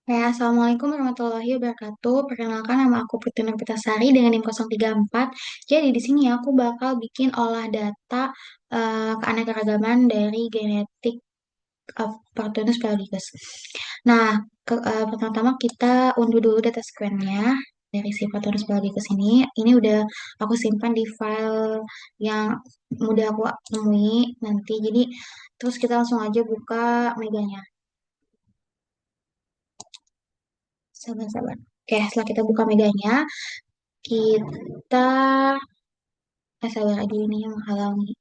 Ya, Assalamualaikum warahmatullahi wabarakatuh. Perkenalkan nama aku Putri Nurpitasari dengan NIM 034. Jadi di sini aku bakal bikin olah data keanekaragaman dari genetik Opportunus pelagicus. Nah, pertama-tama kita unduh dulu data sequence-nya dari si Opportunus pelagicus ini. Ini udah aku simpan di file yang mudah aku temui nanti. Jadi terus kita langsung aja buka meganya. Sabar-sabar. Oke, setelah kita buka meganya, kita sabar aja ini yang menghalangi.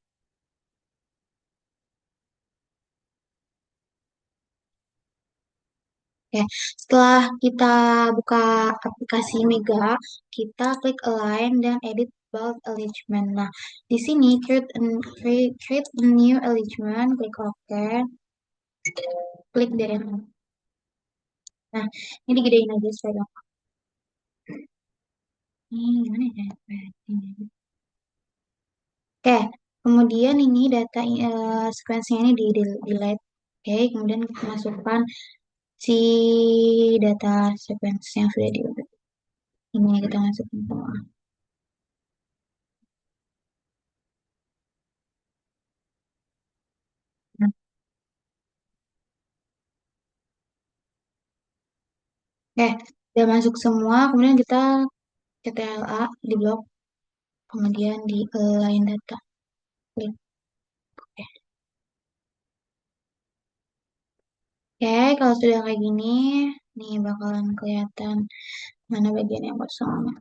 Oke, setelah kita buka aplikasi Mega, kita klik Align dan Edit Bulk Alignment. Nah, di sini create a new alignment, klik OK, klik DNO. Nah, ini digedein aja supaya gampang. Ini gimana ya? Ini. Oke, kemudian ini data sequence-nya ini di delete. Oke, kemudian kita masukkan si data sequence yang sudah di ini kita masukin semua. Nah, udah masuk semua, kemudian kita CTLA di blok, kemudian di line data. Klik. Oke, Oke, kalau sudah kayak gini, nih bakalan kelihatan mana bagian yang kosong.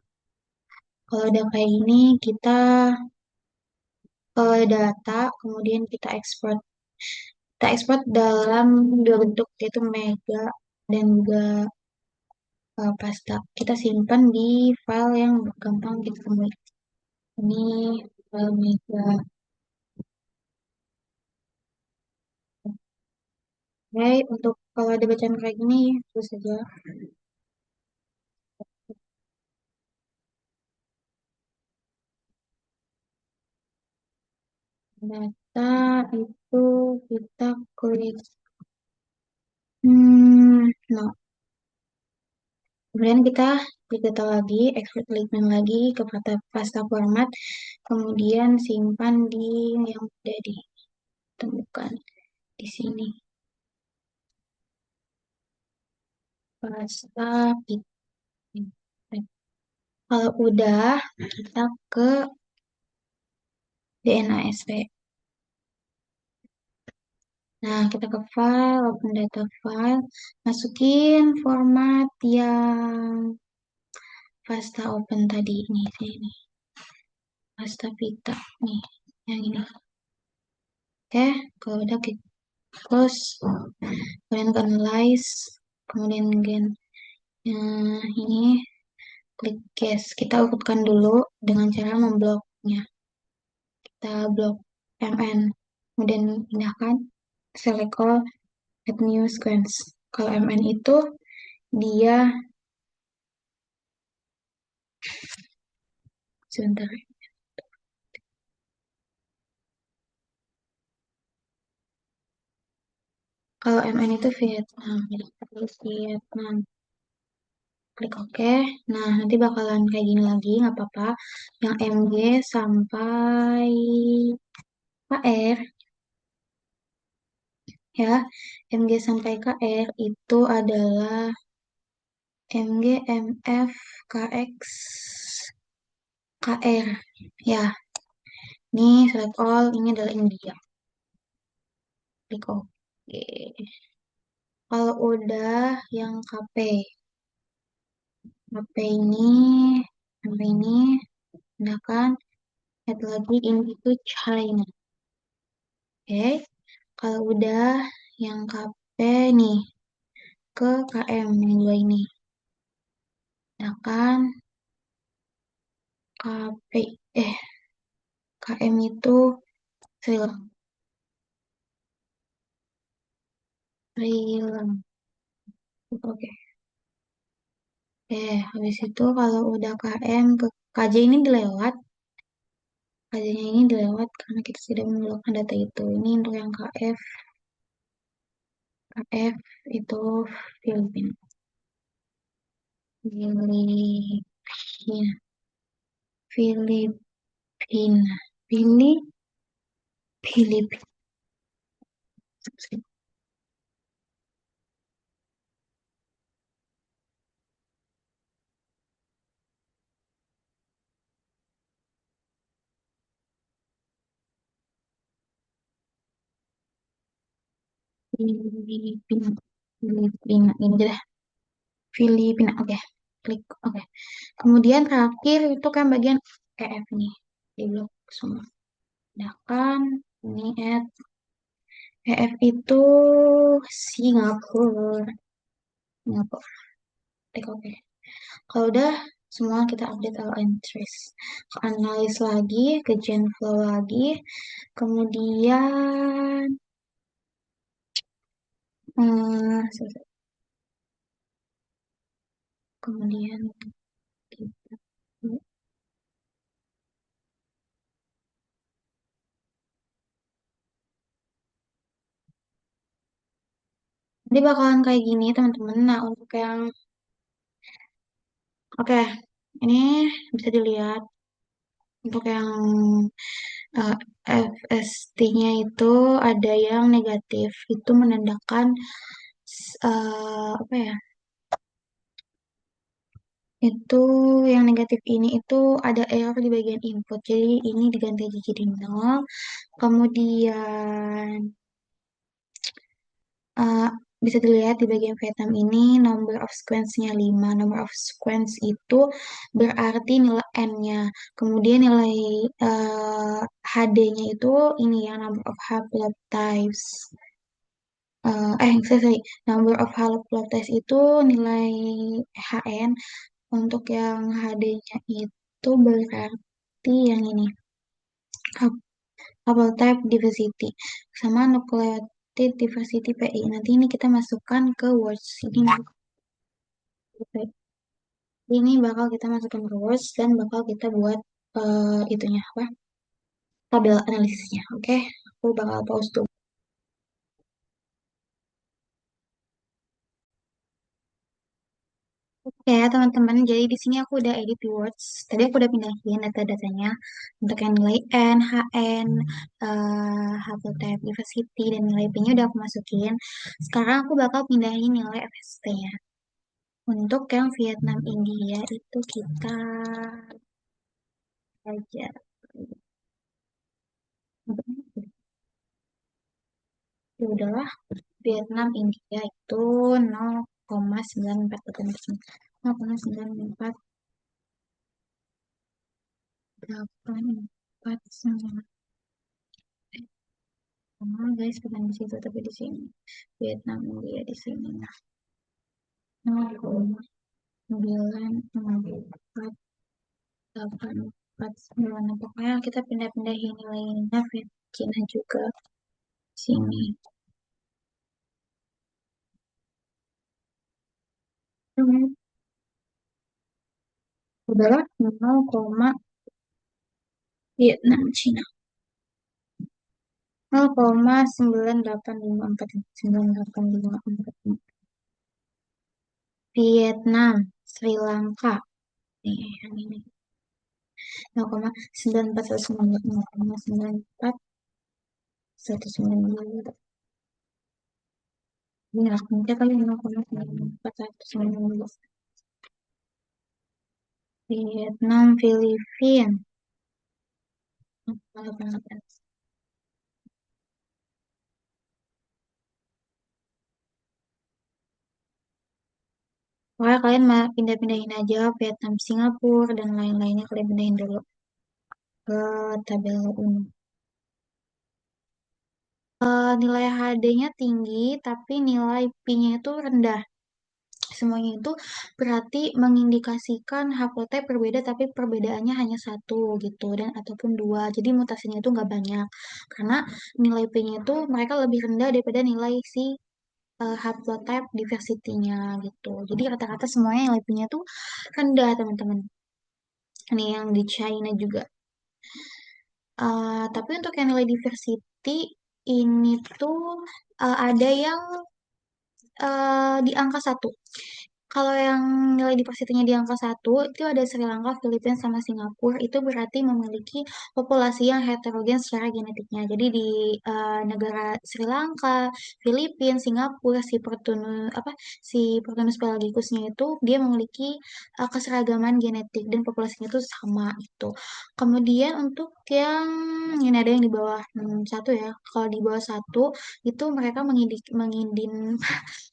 Kalau udah kayak gini, kita data, kemudian kita ekspor. Kita ekspor dalam dua bentuk, yaitu mega dan juga pasta. Kita simpan di file yang gampang kita temui. Ini file mega. Oke, untuk kalau ada bacaan kayak gini, terus saja data itu kita klik. No. Kemudian kita klik data lagi, export alignment lagi ke pasta format, kemudian simpan di yang udah ditemukan di sini. Pasta pit. Kalau udah, kita ke DNASP. Nah, kita ke file, open data file, masukin format yang pasta open tadi ini, sini, pasta pita nih, yang ini. Oke, kalau udah kita close, kemudian ke analyze, kemudian gen, ini klik case. Kita urutkan dulu dengan cara membloknya. Kita blok mn, kemudian pindahkan select all, add new sequence. Kalau mn itu dia sebentar. Kalau MN itu Vietnam, jadi kita tulis Vietnam. Klik OK. Nah, nanti bakalan kayak gini lagi, nggak apa-apa. Yang MG sampai KR, ya. MG sampai KR itu adalah MG, MF, KX, KR. Ya, ini select all, ini adalah India. Klik OK. Kalau udah yang KP, KP ini, KP ini, gunakan add lagi into China. Oke, kalau udah yang KP nih ke KM yang dua ini. Akan KP KM itu Sri Lanka. Sri Lanka. Oke. Habis itu kalau udah KM ke KJ ini dilewat. KJ-nya ini dilewat karena kita tidak menggunakan data itu. Ini untuk yang KF. KF itu Filipina. Filipina. Filipina. Filipina. Filipina. Filipina. Filipina. Ini aja dah. Filipina. Oke. Klik. Oke. Kemudian terakhir itu kan bagian EF nih. Di blok semua. Sedangkan ini EF itu Singapura. Singapura. Klik oke. Kalau udah semua kita update all entries. Analis lagi, ke gen flow lagi. Kemudian selesai. Kemudian kita nanti bakalan kayak gini teman-teman. Nah, untuk yang oke, ini bisa dilihat untuk yang eh, FST-nya itu ada yang negatif. Itu menandakan apa ya? Itu yang negatif ini itu ada error di bagian input. Jadi ini diganti aja jadi nol. Kemudian eh, bisa dilihat di bagian Vietnam ini number of sequence-nya 5. Number of sequence itu berarti nilai N-nya. Kemudian nilai HD-nya itu ini ya number of haplotypes. Sorry. Number of haplotypes itu nilai HN. Untuk yang HD-nya itu berarti yang ini. Haplotype diversity sama nucleotide diversity PI. Nanti ini kita masukkan ke Words. Ini bakal kita masukkan ke Words dan bakal kita buat itunya apa? Tabel analisisnya. Oke, aku bakal pause dulu. Oke ya teman-teman, jadi di sini aku udah edit di Words. Tadi aku udah pindahin data-datanya untuk yang nilai N, HN, haplotype diversity, dan nilai P-nya udah aku masukin. Sekarang aku bakal pindahin nilai FST-nya. Untuk yang Vietnam India itu kita aja. Ya udahlah, Vietnam India itu 0,94 0,94 sama guys, bukan di situ tapi di sini. Vietnam India di sini. Nah, 0,94889. Nah, pokoknya kita pindah-pindahin nilainya Cina juga sini. Udahlah 0, Vietnam Cina 0,9854 9854 Vietnam Sri Lanka nih yang ini 0,94 ini akunnya kali 0,94 Vietnam Filipina 0,88. Pokoknya kalian pindah-pindahin aja Vietnam Singapura dan lain-lainnya kalian pindahin dulu ke tabel umum. Nilai HD-nya tinggi tapi nilai P-nya itu rendah. Semuanya itu berarti mengindikasikan haplotype berbeda tapi perbedaannya hanya satu gitu dan ataupun dua. Jadi mutasinya itu nggak banyak karena nilai P-nya itu mereka lebih rendah daripada nilai si haplotype diversity-nya gitu. Jadi rata-rata semuanya nilai P-nya tuh rendah teman-teman. Ini yang di China juga. Tapi untuk yang nilai diversity ini tuh ada yang di angka satu. Kalau yang nilai dipositinya di angka satu, itu ada Sri Lanka, Filipina, sama Singapura. Itu berarti memiliki populasi yang heterogen secara genetiknya. Jadi di negara Sri Lanka, Filipina, Singapura, si Portunus pelagicusnya itu dia memiliki keseragaman genetik dan populasinya itu sama itu. Kemudian untuk yang ini ada yang di bawah satu ya. Kalau di bawah satu itu mereka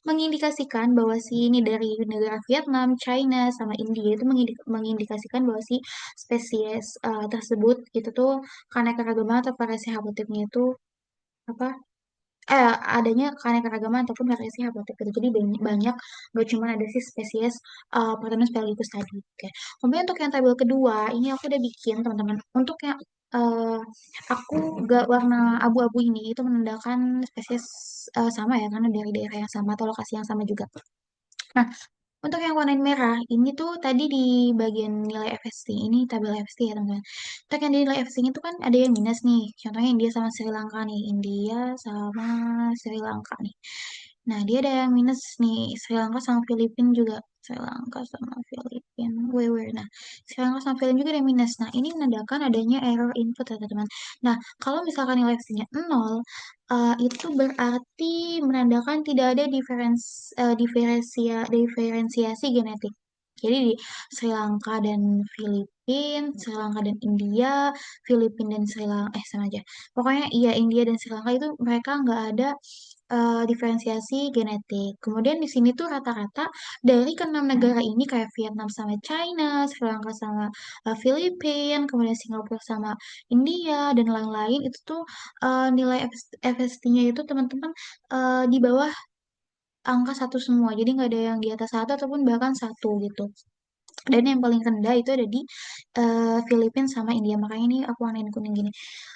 mengindikasikan bahwa si ini dari negara Vietnam, China, sama India itu mengindikasikan bahwa si spesies tersebut itu tuh keanekaragaman atau variasi habitatnya itu apa adanya keanekaragaman ataupun variasi habitat gitu. Jadi banyak gak cuma ada si spesies Portunus pelagicus tadi. Oke. Kemudian untuk yang tabel kedua ini aku udah bikin teman-teman untuk yang eh, aku gak warna abu-abu ini itu menandakan spesies sama ya karena dari daerah yang sama atau lokasi yang sama juga. Nah, untuk yang warna merah, ini tuh tadi di bagian nilai FST, ini tabel FST ya teman-teman. Untuk yang di nilai FST itu kan ada yang minus nih, contohnya India sama Sri Lanka nih, India sama Sri Lanka nih. Nah, dia ada yang minus nih, Sri Lanka sama Filipina juga. Sri Lanka sama Filipina, where. Nah, Sri Lanka sama Filipina juga ada yang minus. Nah, ini menandakan adanya error input ya teman-teman. Nah, kalau misalkan nilai FST-nya 0, itu berarti menandakan tidak ada diferensiasi genetik. Jadi di Sri Lanka dan Filipina, Sri Lanka dan India, Filipina dan Sri Lanka, sama aja. Pokoknya iya India dan Sri Lanka itu mereka nggak ada diferensiasi genetik. Kemudian di sini tuh rata-rata dari keenam negara ini kayak Vietnam sama China, Sri Lanka sama Filipina, kemudian Singapura sama India dan lain-lain itu tuh nilai FST-nya itu teman-teman di bawah angka satu semua. Jadi nggak ada yang di atas satu ataupun bahkan satu gitu. Dan yang paling rendah itu ada di Filipina sama India. Makanya ini aku warnain kuning gini.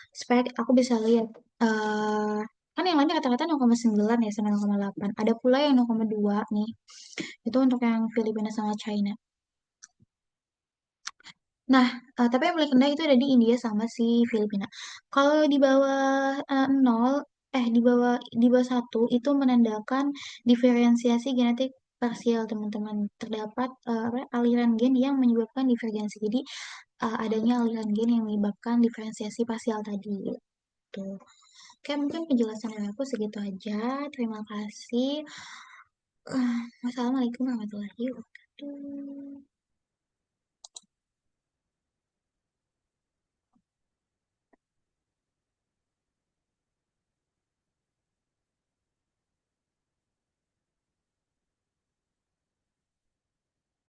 Supaya aku bisa lihat. eh kan yang lainnya kata-kata 0,9 ya sama 0,8. Ada pula yang 0,2 nih. Itu untuk yang Filipina sama China. Nah, tapi yang paling rendah itu ada di India sama si Filipina. Kalau di bawah 0, di bawah satu itu menandakan diferensiasi genetik parsial teman-teman. Terdapat aliran gen yang menyebabkan divergensi. Jadi adanya aliran gen yang menyebabkan diferensiasi parsial tadi. Gitu. Oke, mungkin penjelasan dari aku segitu aja. Terima kasih. Wassalamualaikum warahmatullahi wabarakatuh.